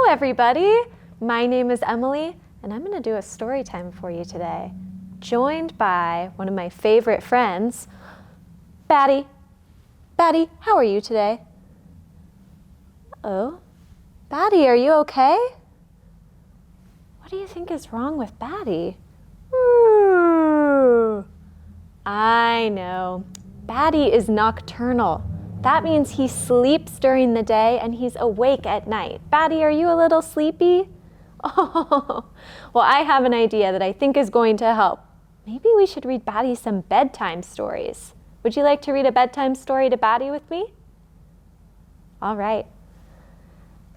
everybody. My name is Emily, and I'm going to do a story time for you today, joined by one of my favorite friends, Batty. Batty, how are you today? Oh, Batty, are you okay? What do you think is wrong with Batty? Ooh, I know. Batty is nocturnal. That means he sleeps during the day and he's awake at night. Batty, are you a little sleepy? Oh, well, I have an idea that I think is going to help. Maybe we should read Batty some bedtime stories. Would you like to read a bedtime story to Batty with me? All right.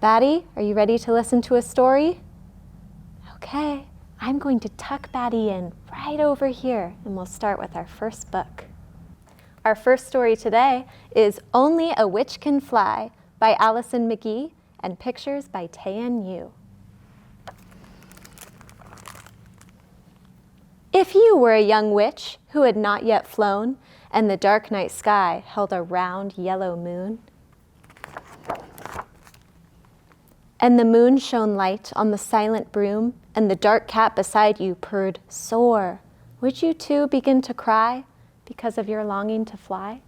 Batty, are you ready to listen to a story? Okay, I'm going to tuck Batty in right over here, and we'll start with our first book. Our first story today is Only a Witch Can Fly by Allison McGee and pictures by Taean Yu. If you were a young witch who had not yet flown, and the dark night sky held a round yellow moon, and the moon shone light on the silent broom, and the dark cat beside you purred sore, would you too begin to cry because of your longing to fly?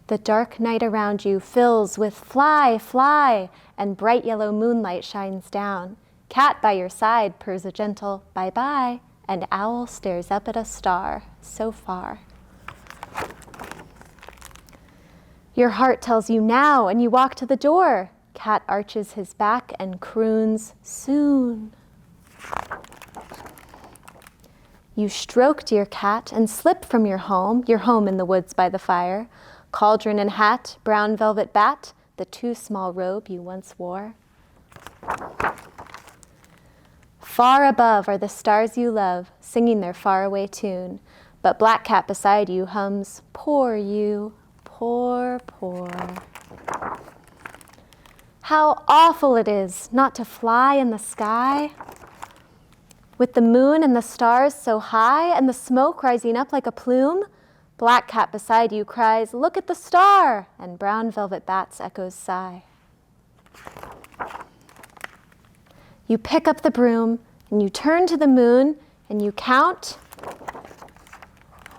The dark night around you fills with fly, fly, and bright yellow moonlight shines down. Cat by your side purrs a gentle bye-bye, and owl stares up at a star so far. Your heart tells you now, and you walk to the door. Cat arches his back and croons, soon. You stroke, dear cat, and slip from your home in the woods by the fire. Cauldron and hat, brown velvet bat, the too small robe you once wore. Far above are the stars you love, singing their faraway tune. But black cat beside you hums, poor you. Poor, poor. How awful it is not to fly in the sky, with the moon and the stars so high and the smoke rising up like a plume. Black cat beside you cries, look at the star, and brown velvet bat's echoes sigh. You pick up the broom and you turn to the moon and you count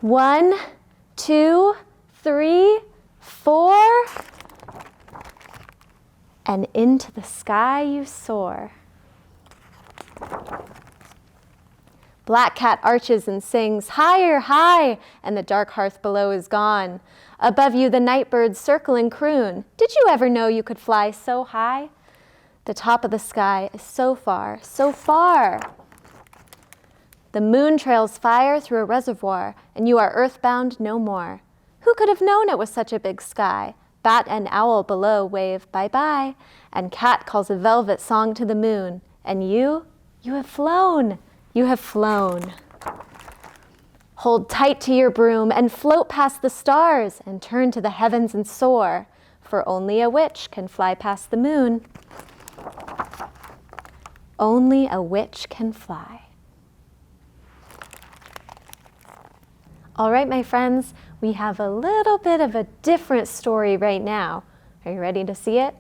1, 2, 3, 4, and into the sky you soar. Black cat arches and sings, higher, high, and the dark hearth below is gone. Above you the night birds circle and croon. Did you ever know you could fly so high? The top of the sky is so far, so far. The moon trails fire through a reservoir, and you are earthbound no more. Who could have known it was such a big sky? Bat and owl below wave bye-bye, and cat calls a velvet song to the moon. And you have flown, you have flown. Hold tight to your broom and float past the stars and turn to the heavens and soar, for only a witch can fly past the moon. Only a witch can fly. All right, my friends, we have a little bit of a different story right now. Are you ready to see it?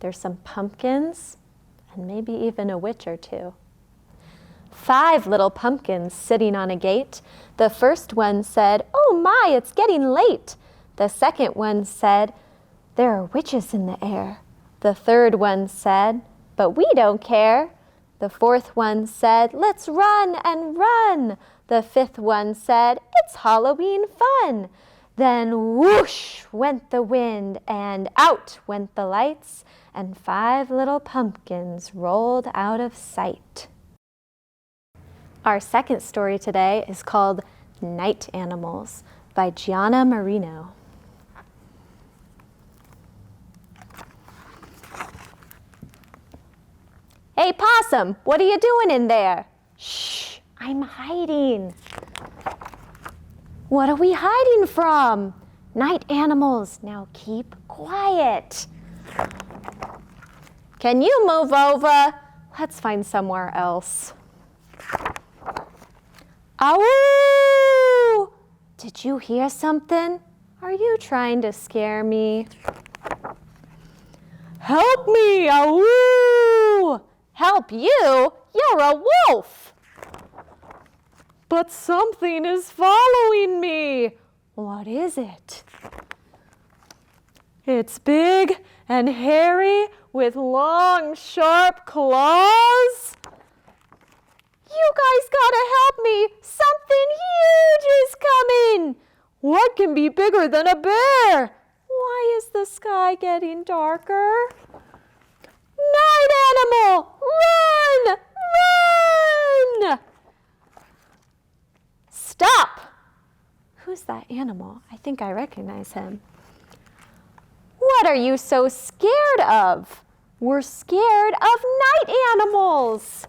There's some pumpkins and maybe even a witch or two. 5 little pumpkins sitting on a gate. The first one said, oh my, it's getting late. The second one said, there are witches in the air. The third one said, but we don't care. The fourth one said, let's run and run. The fifth one said, it's Halloween fun. Then whoosh went the wind and out went the lights, and 5 little pumpkins rolled out of sight. Our second story today is called Night Animals by Gianna Marino. Hey, Possum, what are you doing in there? Shh, I'm hiding. What are we hiding from? Night animals, now keep quiet. Can you move over? Let's find somewhere else. Ow! Did you hear something? Are you trying to scare me? Help me, awoo! Help you? You're a wolf! But something is following me. What is it? It's big and hairy with long, sharp claws. You guys gotta help me. Something huge is coming. What can be bigger than a bear? Why is the sky getting darker? Night animal, run! Run! Stop! Who's that animal? I think I recognize him. What are you so scared of? We're scared of night animals.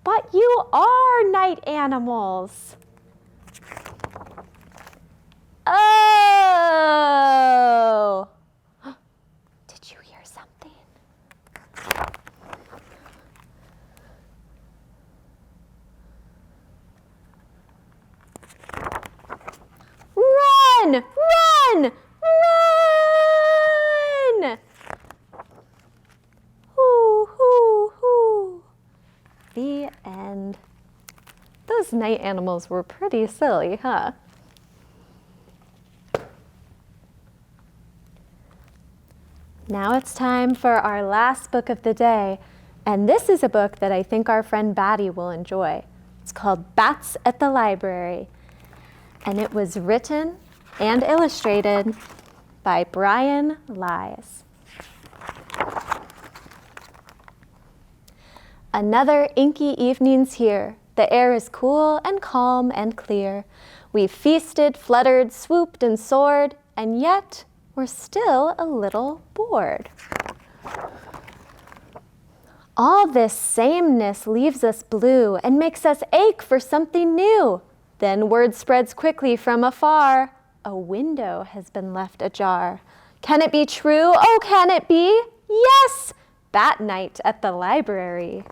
But you are night animals. Oh! Did you hear something? Run! Run! Run! Hoo, hoo, hoo. The end. Those night animals were pretty silly, huh? Now it's time for our last book of the day, and this is a book that I think our friend Batty will enjoy. It's called Bats at the Library, and it was written and illustrated by Brian Lies. Another inky evening's here. The air is cool and calm and clear. We've feasted, fluttered, swooped, and soared, and yet we're still a little bored. All this sameness leaves us blue and makes us ache for something new. Then word spreads quickly from afar. A window has been left ajar. Can it be true? Oh, can it be? Yes! Bat night at the library.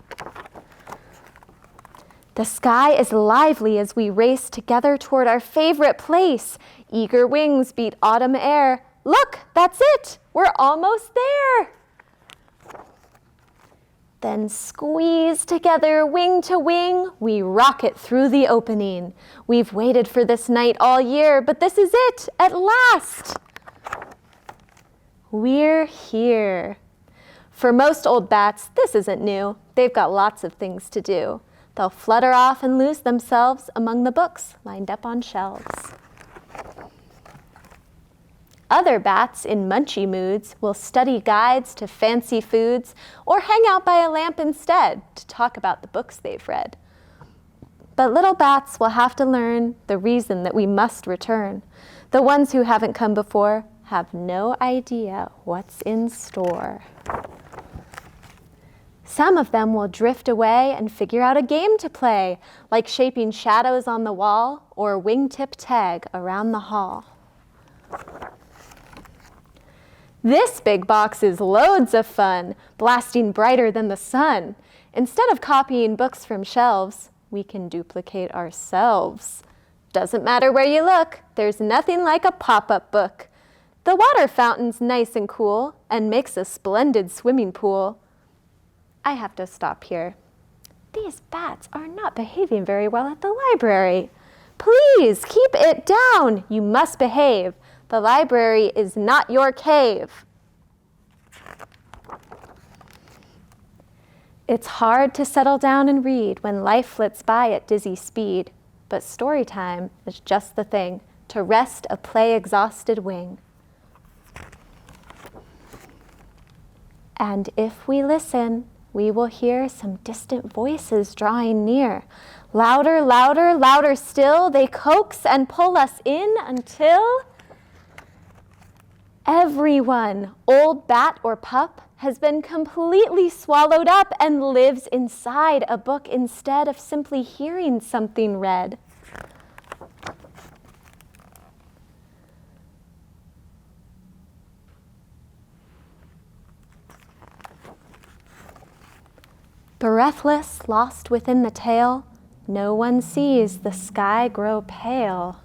The sky is lively as we race together toward our favorite place. Eager wings beat autumn air. Look, that's it. We're almost there. Then squeeze together, wing to wing, we rocket through the opening. We've waited for this night all year, but this is it, at last. We're here. For most old bats, this isn't new. They've got lots of things to do. They'll flutter off and lose themselves among the books lined up on shelves. Other bats in munchy moods will study guides to fancy foods or hang out by a lamp instead to talk about the books they've read. But little bats will have to learn the reason that we must return. The ones who haven't come before have no idea what's in store. Some of them will drift away and figure out a game to play, like shaping shadows on the wall or wingtip tag around the hall. This big box is loads of fun, blasting brighter than the sun. Instead of copying books from shelves, we can duplicate ourselves. Doesn't matter where you look, there's nothing like a pop-up book. The water fountain's nice and cool and makes a splendid swimming pool. I have to stop here. These bats are not behaving very well at the library. Please keep it down. You must behave. The library is not your cave. It's hard to settle down and read when life flits by at dizzy speed, but story time is just the thing to rest a play-exhausted wing. And if we listen, we will hear some distant voices drawing near. Louder, louder, louder still, they coax and pull us in until everyone, old bat or pup, has been completely swallowed up and lives inside a book instead of simply hearing something read. Breathless, lost within the tale, no one sees the sky grow pale.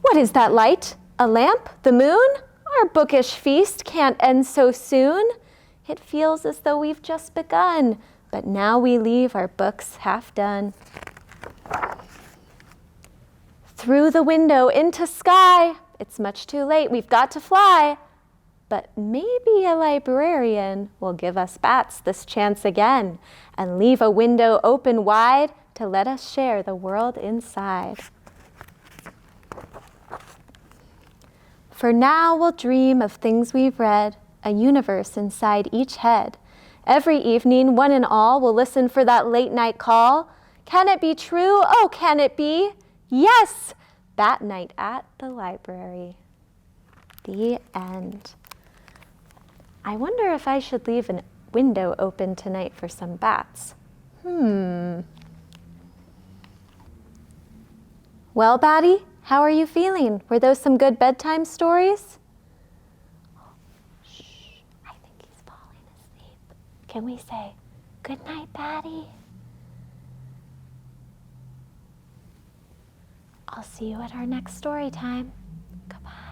What is that light? A lamp? The moon? Our bookish feast can't end so soon. It feels as though we've just begun, but now we leave our books half done. Through the window into sky, it's much too late, we've got to fly. But maybe a librarian will give us bats this chance again and leave a window open wide to let us share the world inside. For now we'll dream of things we've read, a universe inside each head. Every evening, one and all will listen for that late night call. Can it be true? Oh, can it be? Yes! Bat night at the library. The end. I wonder if I should leave a window open tonight for some bats. Well, Batty, how are you feeling? Were those some good bedtime stories? Shh, I think he's falling asleep. Can we say, good night, Batty? I'll see you at our next story time. Goodbye.